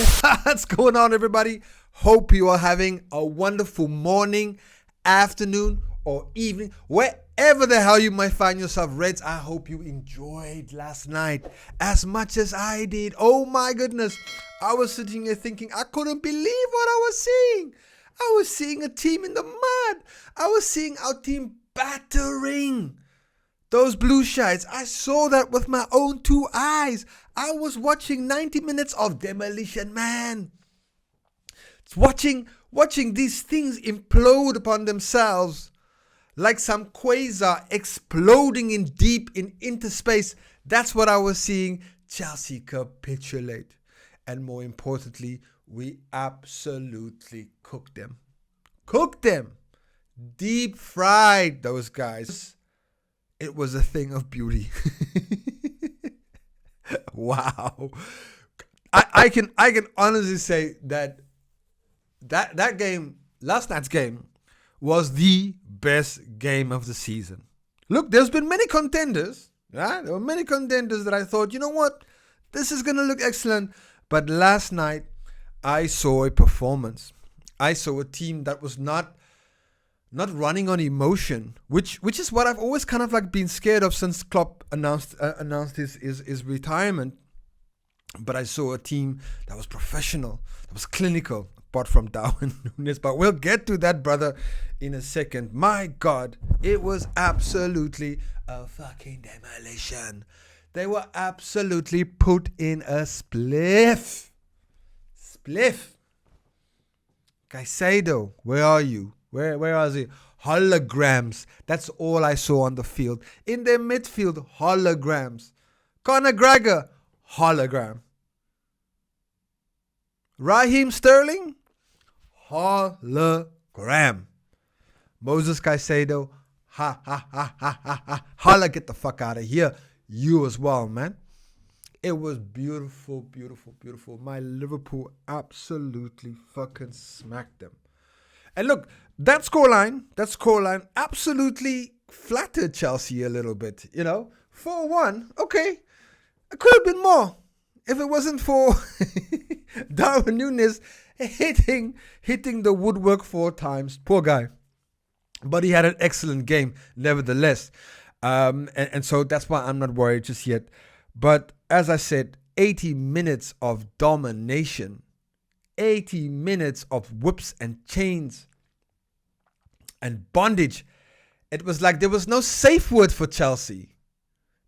What's going on, everybody? Hope you are having a wonderful morning, afternoon, or evening, wherever the hell you might find yourself, Reds. I hope you enjoyed last night as much as I did. Oh my goodness. I was sitting here thinking I couldn't believe what I was seeing. I was seeing a team in the mud. I was seeing our team battering those blue shites. I saw that with my own two eyes. I was watching 90 minutes of Demolition Man. Watching these things implode upon themselves like some quasar exploding in deep in interspace. That's what I was seeing. Chelsea capitulate. And more importantly, we absolutely cooked them. Cooked them. Deep fried those guys. It was a thing of beauty. Wow. I can honestly say that game, last night's game, was the best game of the season. Look, there's been many contenders. Right? There were many contenders that I thought, you know what? This is going to look excellent. But last night, I saw a performance. I saw a team that was not running on emotion, which is what I've always kind of like been scared of since Klopp announced his retirement. But I saw a team that was professional, that was clinical, apart from Darwin Núñez. But we'll get to that, brother, in a second. My God, it was absolutely a fucking demolition. They were absolutely put in a spliff. Caicedo, where are you? Where are they? Holograms. That's all I saw on the field. In their midfield, holograms. Conor Gregor, hologram. Raheem Sterling, hologram. Moses Caicedo, holla, get the fuck out of here. You as well, man. It was beautiful, beautiful, beautiful. My Liverpool absolutely fucking smacked them. And look, that scoreline absolutely flattered Chelsea a little bit, 4-1, okay. It could have been more if it wasn't for Darwin Núñez hitting the woodwork 4 times. Poor guy. But he had an excellent game, nevertheless. And so that's why I'm not worried just yet. But as I said, 80 minutes of domination. 80 minutes of whips and chains and bondage. It was like there was no safe word for Chelsea.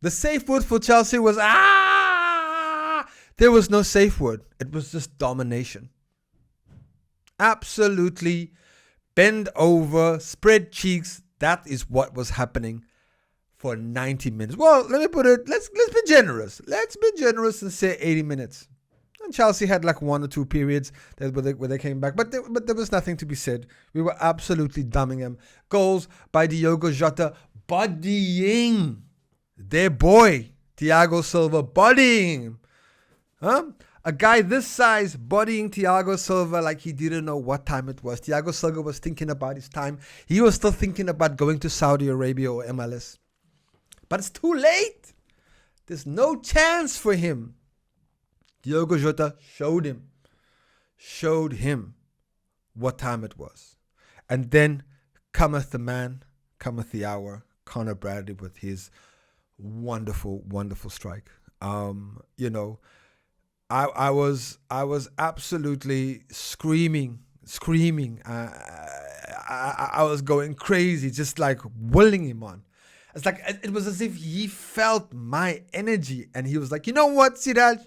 The safe word for Chelsea was There was no safe word. It was just domination. Absolutely bend over, spread cheeks. That is what was happening for 90 minutes. Well, let me put it, let's be generous. Let's be generous and say 80 minutes. And Chelsea had like 1 or 2 periods where they came back. But there was nothing to be said. We were absolutely dumbing them. Goals by Diogo Jota, bodying their boy, Thiago Silva, bodying him. A guy this size bodying Thiago Silva like he didn't know what time it was. Thiago Silva was thinking about his time. He was still thinking about going to Saudi Arabia or MLS. But it's too late. There's no chance for him. Diogo Jota showed him what time it was. And then cometh the man, cometh the hour, Conor Bradley with his wonderful, wonderful strike. I was absolutely screaming. I was going crazy, just like willing him on. It's like it was as if he felt my energy, and he was like, you know what, Siraj,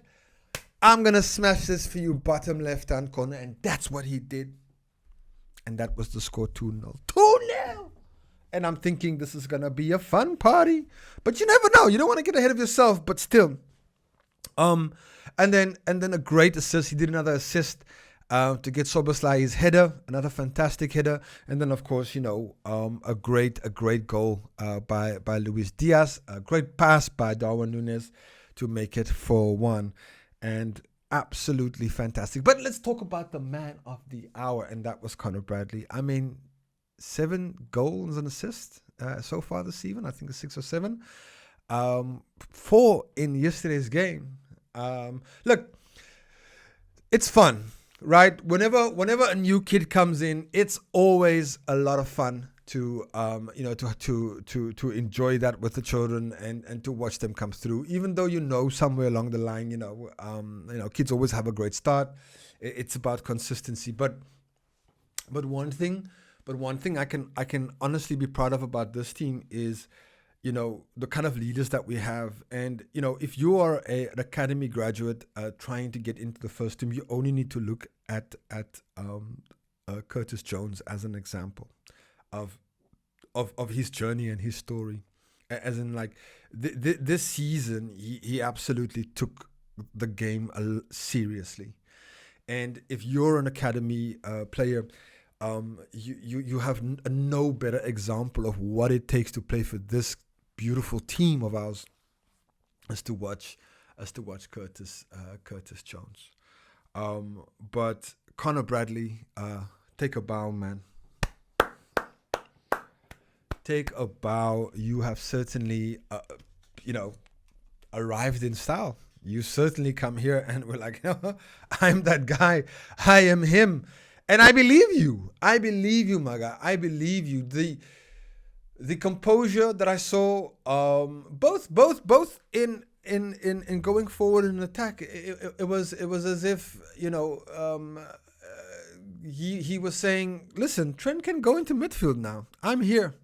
I'm gonna smash this for you, bottom left-hand corner, and that's what he did. And that was the score, 2-0. 2-0. And I'm thinking this is gonna be a fun party, but you never know. You don't want to get ahead of yourself, but still. And then a great assist. He did another assist to get Szoboszlai his header, another fantastic header, and then of course a great goal by Luis Diaz, a great pass by Darwin Núñez to make it 4-1, and absolutely fantastic. But let's talk about the man of the hour, and that was Conor Bradley. I mean, 7 goals and assists so far this season. I think it's 6 or 7. 4 in yesterday's game. Look, it's fun, right? Whenever a new kid comes in, it's always a lot of fun to to enjoy that with the children and to watch them come through. Even though somewhere along the line, kids always have a great start. It's about consistency, but one thing, I can honestly be proud of about this team is, the kind of leaders that we have. And, if you are an academy graduate trying to get into the first team, you only need to look at Curtis Jones as an example of his journey and his story. As in, like, this season, he absolutely took the game seriously. And if you're an academy player, you have no better example of what it takes to play for this beautiful team of ours as to watch Curtis Jones. But Conor Bradley, take a bow, man. Take a bow. You have certainly, arrived in style. You certainly come here and we're like, I'm that guy. I am him. And I believe you. I believe you, my guy. I believe you. The composure that I saw, both in going forward in attack, it was as if, he was saying, listen, Trent can go into midfield now. I'm here.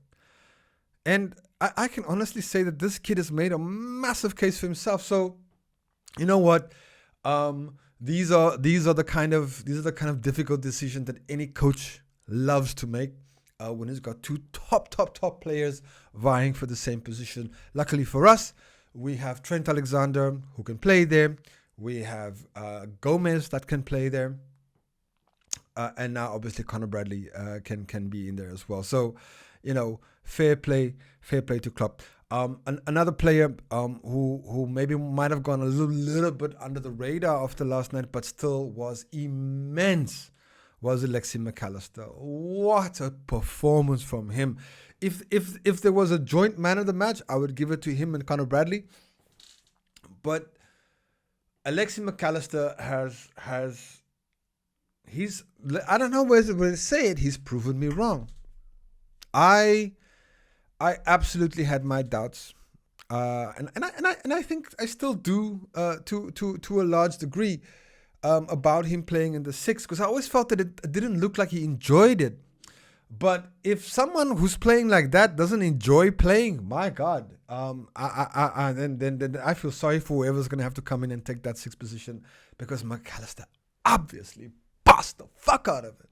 And I can honestly say that this kid has made a massive case for himself. So, you know what? These are the kind of difficult decisions that any coach loves to make when he's got two top players vying for the same position. Luckily for us, we have Trent Alexander who can play there. We have Gomez that can play there, and now obviously Conor Bradley can be in there as well. So, fair play to Klopp. Another player who maybe might have gone a little bit under the radar after last night, but still was immense, was L.F.C. McAllister. What a performance from him! If there was a joint man of the match, I would give it to him and Conor Bradley. But L.F.C. McAllister he's, I don't know where to say it. He's proven me wrong. I absolutely had my doubts, and I think I still do to a large degree about him playing in the six, because I always felt that it didn't look like he enjoyed it. But if someone who's playing like that doesn't enjoy playing, my God, then I feel sorry for whoever's gonna have to come in and take that sixth position, because McAllister obviously bust the fuck out of it.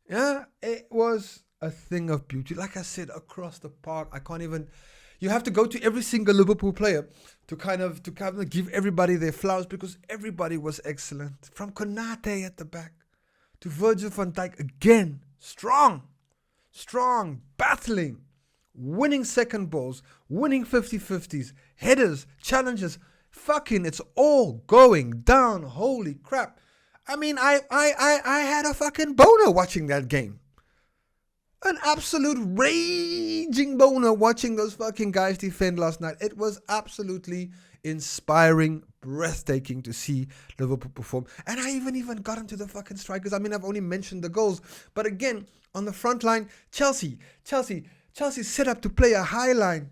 Yeah, it was a thing of beauty. Like I said, across the park, I can't even. You have to go to every single Liverpool player to kind of give everybody their flowers, because everybody was excellent. From Konate at the back to Virgil van Dijk again, strong, battling, winning second balls, winning 50-50s, headers, challenges. Fucking, it's all going down. Holy crap! I mean, I had a fucking boner watching that game. An absolute raging boner watching those fucking guys defend last night. It was absolutely inspiring, breathtaking to see Liverpool perform. And I even got into the fucking strikers. I mean, I've only mentioned the goals. But again, on the front line, Chelsea set up to play a high line.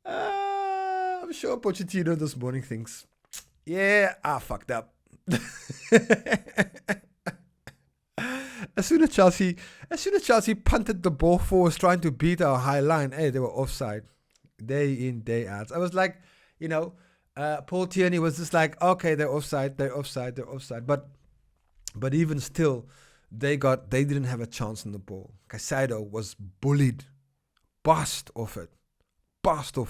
I'm sure Pochettino this morning thinks, yeah, I fucked up. As soon as Chelsea punted the ball forward trying to beat our high line, hey, they were offside. Day in, day out. I was like, Paul Tierney was just like, okay, they're offside. But even still, they didn't have a chance on the ball. Caicedo was bullied, passed off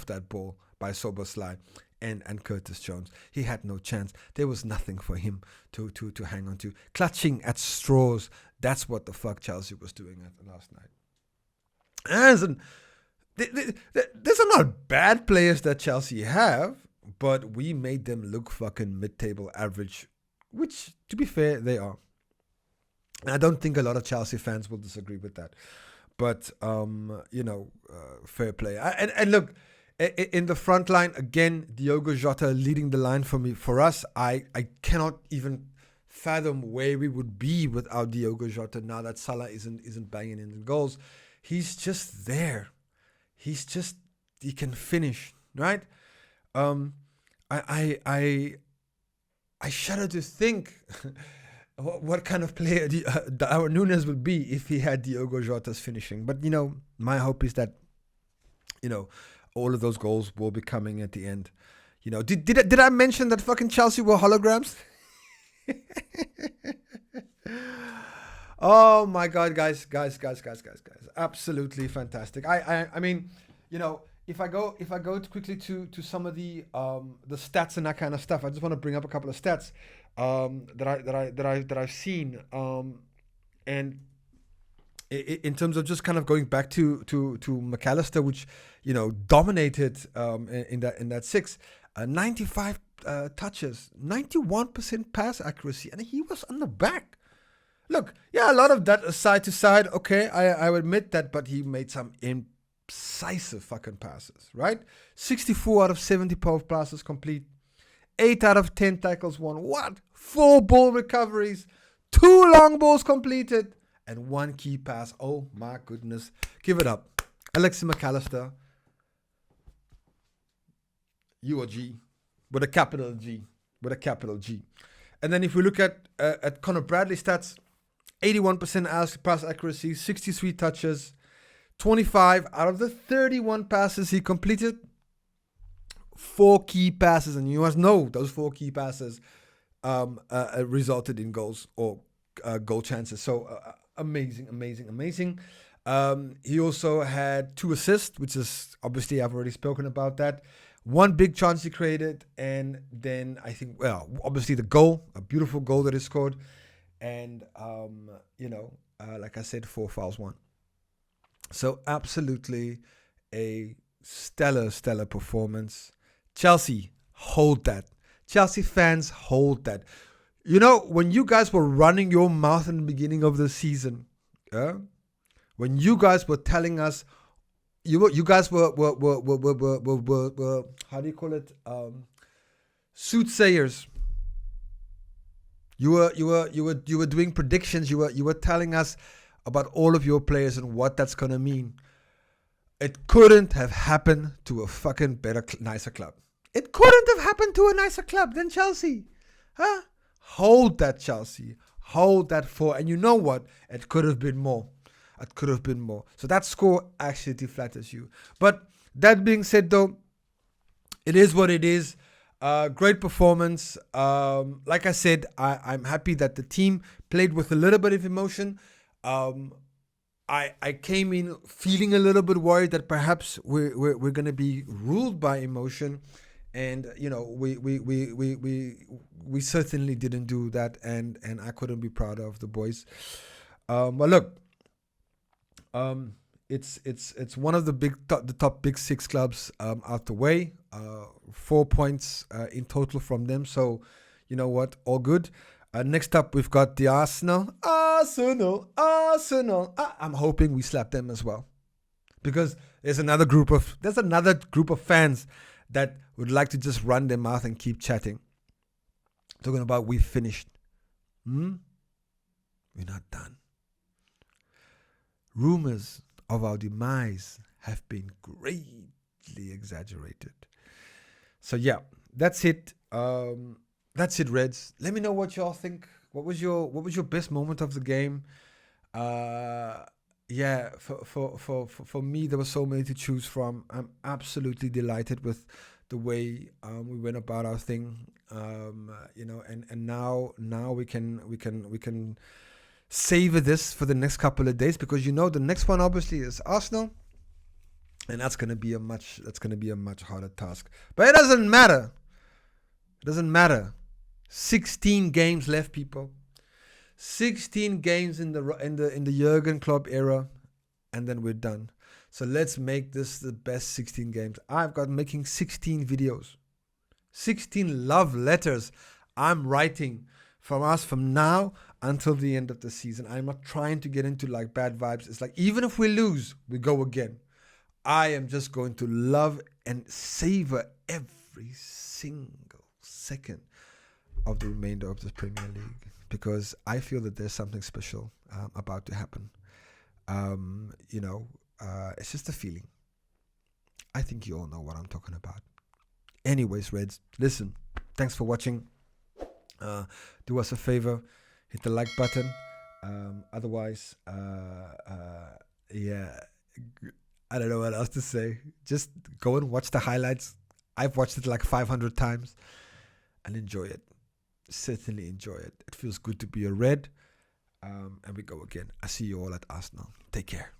that ball by Soboslai and Curtis Jones. He had no chance. There was nothing for him to hang on to. Clutching at straws. That's what the fuck Chelsea was doing last night. And these are not bad players that Chelsea have, but we made them look fucking mid-table average, which, to be fair, they are. And I don't think a lot of Chelsea fans will disagree with that. But, fair play. And look, In the front line, again, Diogo Jota leading the line for me. For us, I cannot even fathom where we would be without Diogo Jota now that Salah isn't banging in the goals. He's just there. He can finish, right? I shudder to think what kind of player Darwin Núñez would be if he had Diogo Jota's finishing. But, my hope is that, all of those goals will be coming at the end. Did I mention that fucking Chelsea were holograms? Oh my God, guys. Absolutely fantastic. I mean, if I go quickly to some of the stats and that kind of stuff, I just want to bring up a couple of stats that I've seen, and in terms of just kind of going back to McAllister, which dominated in that six, 95 touches, 91% pass accuracy, and he was on the back. Look, yeah, a lot of that side to side. Okay, I would admit that, but he made some incisive fucking passes, right? 64 out of 70 power passes complete. 8 out of 10 tackles won. What? 4 ball recoveries. 2 long balls completed. And 1 key pass. Oh my goodness. Give it up. Alexis McAllister. U or G. With a capital G. And then if we look at Conor Bradley stats, 81% pass accuracy, 63 touches, 25 out of the 31 passes he completed, 4 key passes, and you must know those 4 key passes resulted in goals or goal chances. So amazing. He also had 2 assists, which is obviously I've already spoken about that. 1 big chance he created, and then I think, obviously the goal, a beautiful goal that he scored, and like I said, 4 fouls won. So absolutely a stellar performance. Chelsea, hold that. Chelsea fans, hold that. When you guys were running your mouth in the beginning of the season, when you guys were telling us, you guys were how do you call it? Soothsayers. You were doing predictions. You were telling us about all of your players and what that's gonna mean. It couldn't have happened to a fucking better, nicer club. It couldn't have happened to a nicer club than Chelsea. Huh? Hold that, Chelsea. Hold that 4. And you know what? It could have been more. So that score actually flatters you. But that being said, though, it is what it is. Great performance. Like I said, I'm happy that the team played with a little bit of emotion. I came in feeling a little bit worried that perhaps we're going to be ruled by emotion, and we certainly didn't do that, and I couldn't be prouder of the boys. But look, it's one of the top big 6 clubs out the way. 4 points in total from them. So you know what? All good. Next up, we've got the Arsenal. I'm hoping we slap them as well, because there's another group of fans that would like to just run their mouth and keep chatting. Talking about we've finished. We're not done. Rumors of our demise have been greatly exaggerated. So yeah, that's it. That's it, Reds. Let me know what y'all think. What was your best moment of the game? Yeah, for me, there were so many to choose from. I'm absolutely delighted with the way we went about our thing. And now we can savor this for the next couple of days, because the next one obviously is Arsenal, and that's gonna be a much harder task. But it doesn't matter. 16 games left, people. 16 games in the Jurgen Klopp era, and then we're done. So let's make this the best 16 games. I've got making 16 videos, 16 love letters I'm writing from us from now until the end of the season. I'm not trying to get into like bad vibes. It's like, even if we lose, we go again. I am just going to love and savor every single second of the remainder of the Premier League, because I feel that there's something special about to happen. It's just a feeling. I think you all know what I'm talking about. Anyways, Reds, listen, thanks for watching. Do us a favor, hit the like button. Otherwise, yeah, I don't know what else to say. Just go and watch the highlights. I've watched it like 500 times and enjoy it. Certainly enjoy it. It feels good to be a Red. And we go again. I see you all at Arsenal. Take care.